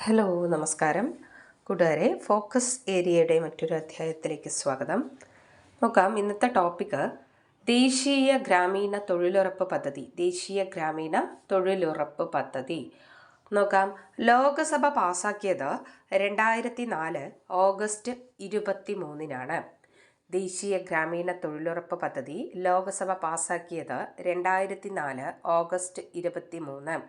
Hello നമസ്കാരം കൂട്ടുകാരെ, focus ഏരിയയുടെ മറ്റൊരു അധ്യായത്തിലേക്ക് സ്വാഗതം. നോക്കാം, ഇന്നത്തെ ടോപ്പിക്ക് ദേശീയ ഗ്രാമീണ തൊഴിലുറപ്പ് പദ്ധതി. ദേശീയ ഗ്രാമീണ തൊഴിലുറപ്പ് പദ്ധതി നോക്കാം. ലോകസഭ പാസാക്കിയത് 2004 ഓഗസ്റ്റ് 23-നാണ്. ദേശീയ ഗ്രാമീണ തൊഴിലുറപ്പ് പദ്ധതി ലോകസഭ പാസാക്കിയത് 2004 ഓഗസ്റ്റ് 23.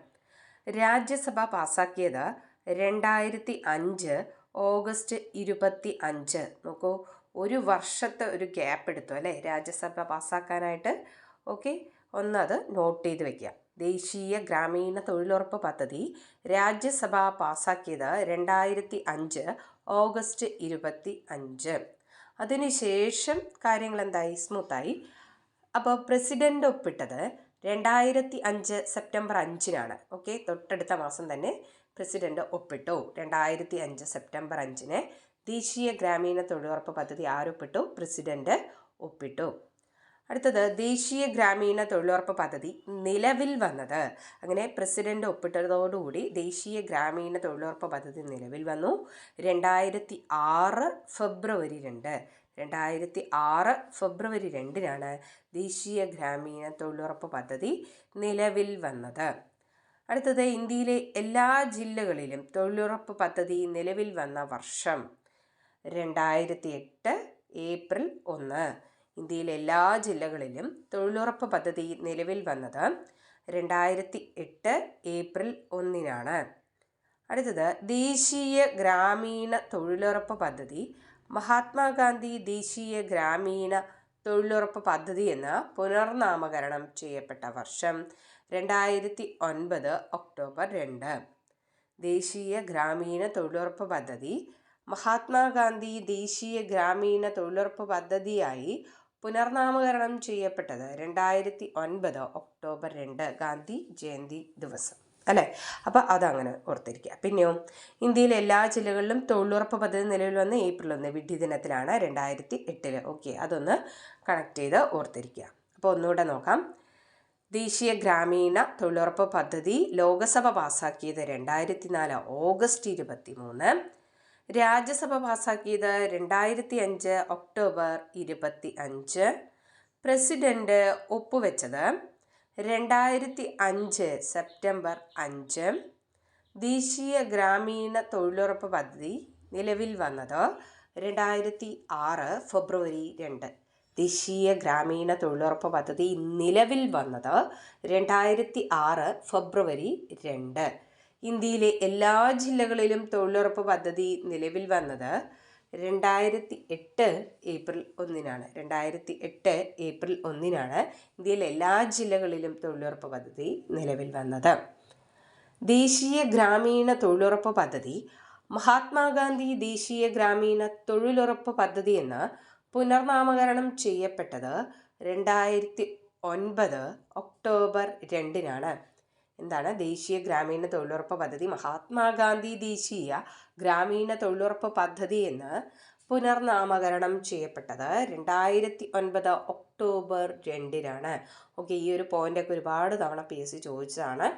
രാജ്യസഭ പാസാക്കിയത് 2005 ഓഗസ്റ്റ് 25. നോക്കൂ, ഒരു വർഷത്തെ ഒരു ഗ്യാപ്പ് എടുത്തു അല്ലേ രാജ്യസഭ പാസ്സാക്കാനായിട്ട്. ഓക്കെ, ഒന്നത് നോട്ട് ചെയ്ത് വയ്ക്കുക. ദേശീയ ഗ്രാമീണ തൊഴിലുറപ്പ് പദ്ധതി രാജ്യസഭ പാസ്സാക്കിയത് 2005 ഓഗസ്റ്റ് 25. അതിനുശേഷം കാര്യങ്ങൾ എന്തായി? സ്മൂത്തായി. അപ്പോൾ പ്രസിഡൻ്റ് ഒപ്പിട്ടത് 2005 സെപ്റ്റംബർ 5-നാണ്. ഓക്കെ, തൊട്ടടുത്ത മാസം തന്നെ പ്രസിഡന്റ് ഒപ്പിട്ടു. 2005 സെപ്റ്റംബർ 5-ന് ദേശീയ ഗ്രാമീണ തൊഴിലുറപ്പ് പദ്ധതി ആരൊപ്പിട്ടു? പ്രസിഡന്റ് ഒപ്പിട്ടു. അടുത്തത് ദേശീയ ഗ്രാമീണ തൊഴിലുറപ്പ് പദ്ധതി നിലവിൽ വന്നത്. അങ്ങനെ പ്രസിഡന്റ് ഒപ്പിട്ടതോടുകൂടി ദേശീയ ഗ്രാമീണ തൊഴിലുറപ്പ് പദ്ധതി നിലവിൽ വന്നു 2006 ഫെബ്രുവരി 2. 2006 ഫെബ്രുവരി 2-നാണ് ദേശീയ ഗ്രാമീണ തൊഴിലുറപ്പ് പദ്ധതി നിലവിൽ വന്നത്. അടുത്തത് ഇന്ത്യയിലെ എല്ലാ ജില്ലകളിലും തൊഴിലുറപ്പ് പദ്ധതി നിലവിൽ വന്ന വർഷം 2008 ഏപ്രിൽ 1. ഇന്ത്യയിലെ എല്ലാ ജില്ലകളിലും തൊഴിലുറപ്പ് പദ്ധതി നിലവിൽ വന്നത് 2008 ഏപ്രിൽ 1-നാണ്. അടുത്തത് ദേശീയ ഗ്രാമീണ തൊഴിലുറപ്പ് പദ്ധതി മഹാത്മാഗാന്ധി ദേശീയ ഗ്രാമീണ തൊഴിലുറപ്പ് പദ്ധതി എന്ന് പുനർനാമകരണം ചെയ്യപ്പെട്ട വർഷം 2009 ഒക്ടോബർ 2. ദേശീയ ഗ്രാമീണ തൊഴിലുറപ്പ് പദ്ധതി മഹാത്മാഗാന്ധി ദേശീയ ഗ്രാമീണ തൊഴിലുറപ്പ് പദ്ധതിയായി പുനർനാമകരണം ചെയ്യപ്പെട്ടത് 2009 ഒക്ടോബർ 2, ഗാന്ധി ജയന്തി ദിവസം അല്ലേ. അപ്പോൾ അതങ്ങനെ ഓർത്തിരിക്കുക. പിന്നെയോ, ഇന്ത്യയിലെ എല്ലാ ജില്ലകളിലും തൊഴിലുറപ്പ് പദ്ധതി നിലവിൽ വന്ന് ഏപ്രിൽ 1 വിഡ്ഢി ദിനത്തിലാണ് 2008. ഓക്കെ, അതൊന്ന് കണക്ട് ചെയ്ത് ഓർത്തിരിക്കുക. അപ്പോൾ ഒന്നുകൂടെ നോക്കാം. ദേശീയ ഗ്രാമീണ തൊഴിലുറപ്പ് പദ്ധതി ലോകസഭ പാസാക്കിയത് 2004 ഓഗസ്റ്റ് 23. രാജ്യസഭ പാസാക്കിയത് 2005 ഒക്ടോബർ 25. പ്രസിഡന്റ് ഒപ്പുവെച്ചത് 2005 സെപ്റ്റംബർ 5. ദേശീയ ഗ്രാമീണ തൊഴിലുറപ്പ് പദ്ധതി നിലവിൽ വന്നത് 2006 ഫെബ്രുവരി 2. ദേശീയ ഗ്രാമീണ തൊഴിലുറപ്പ് പദ്ധതി നിലവിൽ വന്നത് 2006 ഫെബ്രുവരി 2. ഇന്ത്യയിലെ എല്ലാ ജില്ലകളിലും തൊഴിലുറപ്പ് പദ്ധതി നിലവിൽ വന്നത് 2008 ഏപ്രിൽ 1-നാണ്. 2008 ഏപ്രിൽ 1-നാണ് ഇന്ത്യയിലെ എല്ലാ ജില്ലകളിലും തൊഴിലുറപ്പ് പദ്ധതി നിലവിൽ വന്നത്. ദേശീയ ഗ്രാമീണ തൊഴിലുറപ്പ് പദ്ധതി മഹാത്മാഗാന്ധി ദേശീയ ഗ്രാമീണ തൊഴിലുറപ്പ് പദ്ധതി എന്ന് പുനർനാമകരണം ചെയ്യപ്പെട്ടത് 2009 ഒക്ടോബർ 2-നാണ്. എന്താണ്? ദേശീയ ഗ്രാമീണ തൊഴിലുറപ്പ് പദ്ധതി മഹാത്മാഗാന്ധി ദേശീയ ഗ്രാമീണ തൊഴിലുറപ്പ് പദ്ധതി എന്ന് പുനർനാമകരണം ചെയ്യപ്പെട്ടത് 2009 ഒക്ടോബർ 2-നാണ്. ഓക്കെ, ഈ ഒരു പോയിൻ്റൊക്കെ ഒരുപാട് തവണ PSC ചോദിച്ചതാണ്.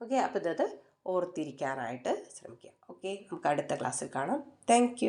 ഓക്കെ, അപ്പോൾ ഇതത് ഓർത്തിരിക്കാനായിട്ട് ശ്രമിക്കുക. ഓക്കെ, നമുക്ക് അടുത്ത ക്ലാസ്സിൽ കാണാം. താങ്ക്